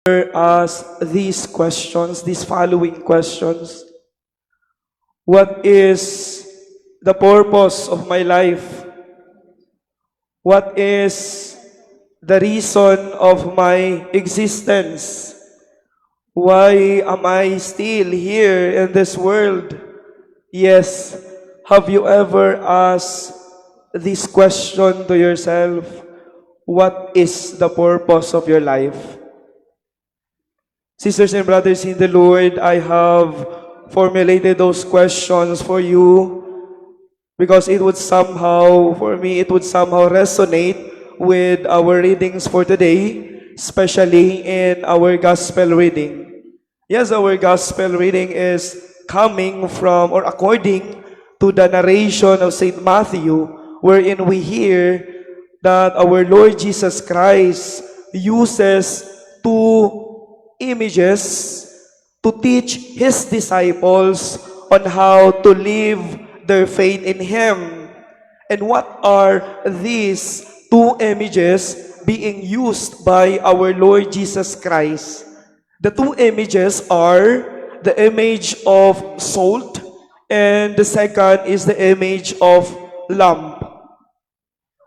Ask these questions, these following questions. What is the purpose of my life? What is the reason of my existence? Why am I still here in this world? Yes, have you ever asked this question to yourself? What is the purpose of your life? Sisters and brothers in the Lord, I have formulated those questions for you because it would somehow, for me, it would somehow resonate with our readings for today, especially in our gospel reading. Yes, our gospel reading is coming from or according to the narration of St. Matthew, wherein we hear that our Lord Jesus Christ uses two images to teach His disciples on how to live their faith in Him. And what are these two images being used by our Lord Jesus Christ? The two images are the image of salt and the second is the image of lamp.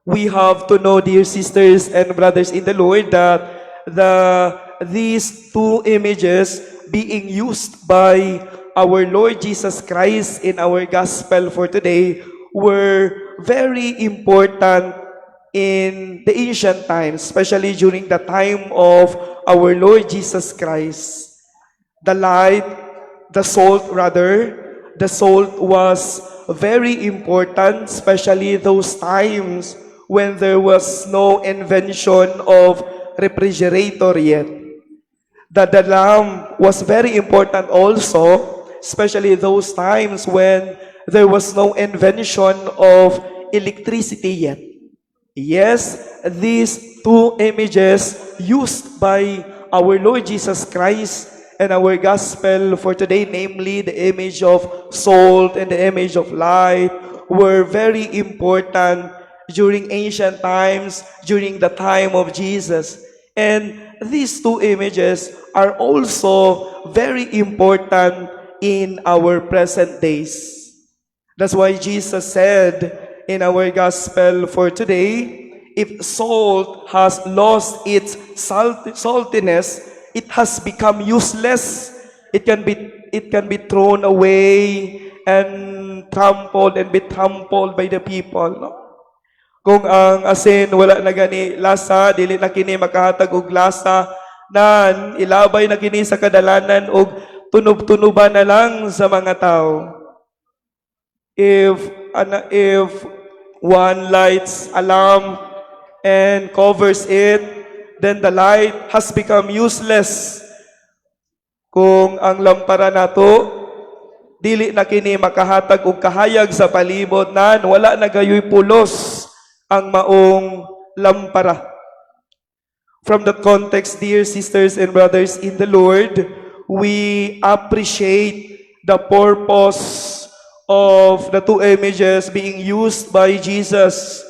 We have to know, dear sisters and brothers in the Lord, that these two images being used by our Lord Jesus Christ in our gospel for today were very important in the ancient times, especially during the time of our Lord Jesus Christ. The salt was very important, especially those times when there was no invention of refrigerator yet. The lamp was very important also, especially those times when there was no invention of electricity yet. Yes, these two images used by our Lord Jesus Christ and our gospel for today, namely the image of salt and the image of light, were very important during ancient times, during the time of Jesus. And these two images are also very important in our present days. That's why Jesus said in our gospel for today, if salt has lost its saltiness, it has become useless. It can be thrown away and be trampled by the people. No? Kung ang asin wala na gani lasa, dili na kini makahatag og lasa, nan ilabay na kini sa kadalanan og tunob-tunuban na lang sa mga tao. If one lights a lamp and covers it, then the light has become useless. Kung ang lampara nato dili na kini makahatag og kahayag sa palibot, nan wala na gayoy pulos ang maong lampara. From that context, dear sisters and brothers in the Lord, we appreciate the purpose of the two images being used by Jesus.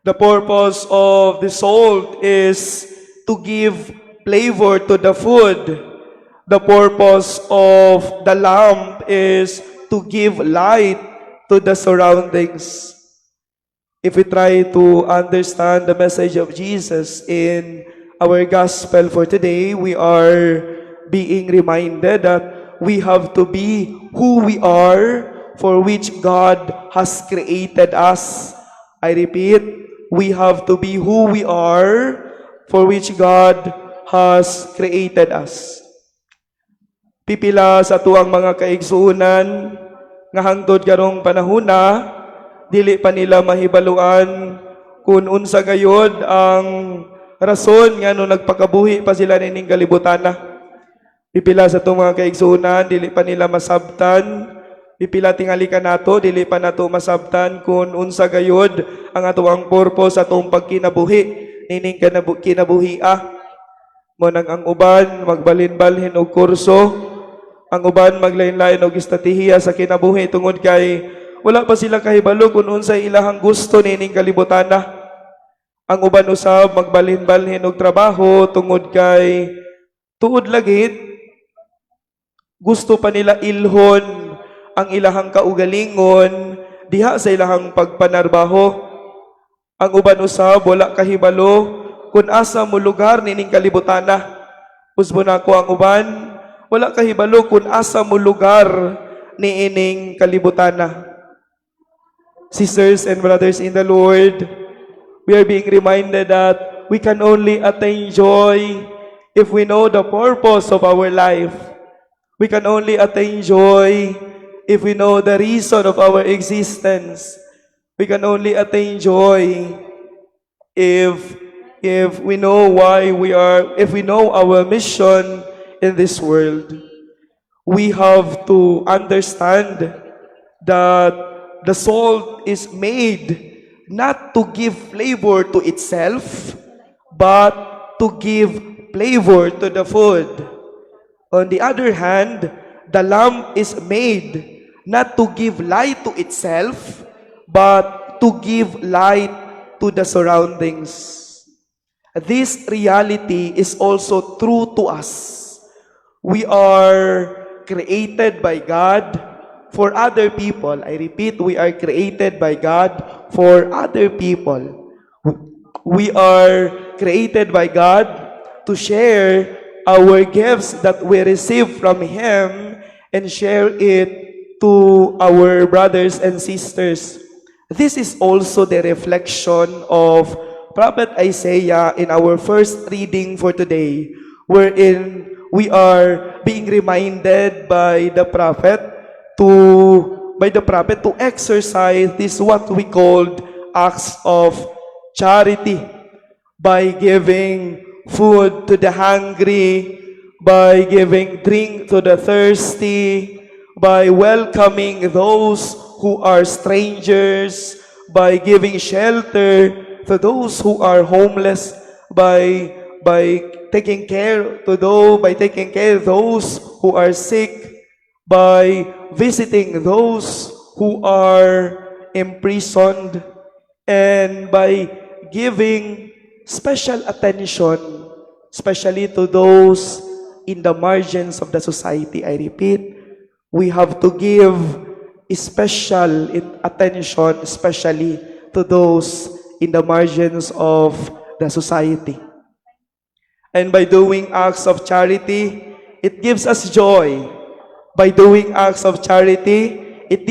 The purpose of the salt is to give flavor to the food. The purpose of the lamp is to give light to the surroundings. If we try to understand the message of Jesus in our gospel for today, we are being reminded that we have to be who we are for which God has created us. I repeat, we have to be who we are for which God has created us. Pipila sa tuang mga kaigsuunan nga hangtod karong panahona, dili pa nila mahibaluan kung unsa gayod ang rason nga no nagpakabuhi pa sila nining kalibutan na. Pipila sa itong mga kaigsuunan, dili pa nila masabtan. Pipila tingali ka nato, dili pa nato masabtan kung unsa gayod ang atuang purpose atong pagkinabuhi. Nining kinabuhi mo nang ang uban magbalin-balhin og kurso, ang uban maglain-lain og estratehiya sa kinabuhi tungod kay wala pa sila kahibalo kung unsay ilahang gusto nining kalibutan na. Ang uban usab magbalhin-balhin og trabaho tungod kay Tuod lagit, gusto pa nila ilhon ang ilahang kaugalingon diha sa ilahang pagpanarbaho. Ang uban usab wala kahibalo kung asa mo lugar nining kalibutana. Usbo na ko ang uban, wala kahibalo kung asa mo lugar niining kalibutana. Sisters and brothers in the Lord, we are being reminded that we can only attain joy if we know the purpose of our life. We can only attain joy if we know the reason of our existence. We can only attain joy if we know why we are, if we know our mission in this world. We have to understand that the salt is made not to give flavor to itself, but to give flavor to the food. On the other hand, the lamp is made not to give light to itself, but to give light to the surroundings. This reality is also true to us. We are created by God for other people. I repeat, we are created by God for other people. We are created by God to share our gifts that we receive from Him and share it to our brothers and sisters. This is also the reflection of Prophet Isaiah in our first reading for today, wherein we are being reminded by the prophet to exercise this what we called acts of charity by giving food to the hungry, by giving drink to the thirsty, by welcoming those who are strangers, by giving shelter to those who are homeless, by taking care of those who are sick, by visiting those who are imprisoned, and by giving special attention, especially to those in the margins of the society. I repeat, we have to give special attention, especially to those in the margins of the society. And by doing acts of charity, it gives us joy. By doing acts of charity, it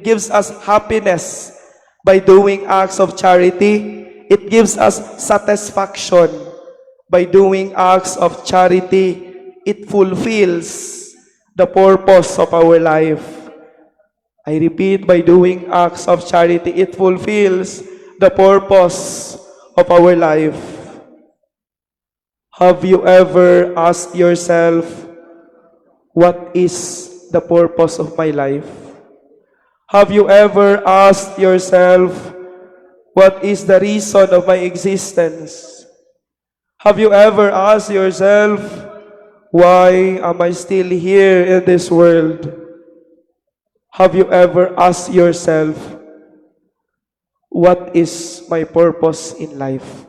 gives us happiness. By doing acts of charity, it gives us satisfaction. By doing acts of charity, it fulfills the purpose of our life. I repeat, by doing acts of charity, it fulfills the purpose of our life. Have you ever asked yourself, what is the purpose of my life? Have you ever asked yourself, what is the reason of my existence? Have you ever asked yourself, why am I still here in this world? Have you ever asked yourself, what is my purpose in life?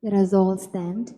Let us all stand.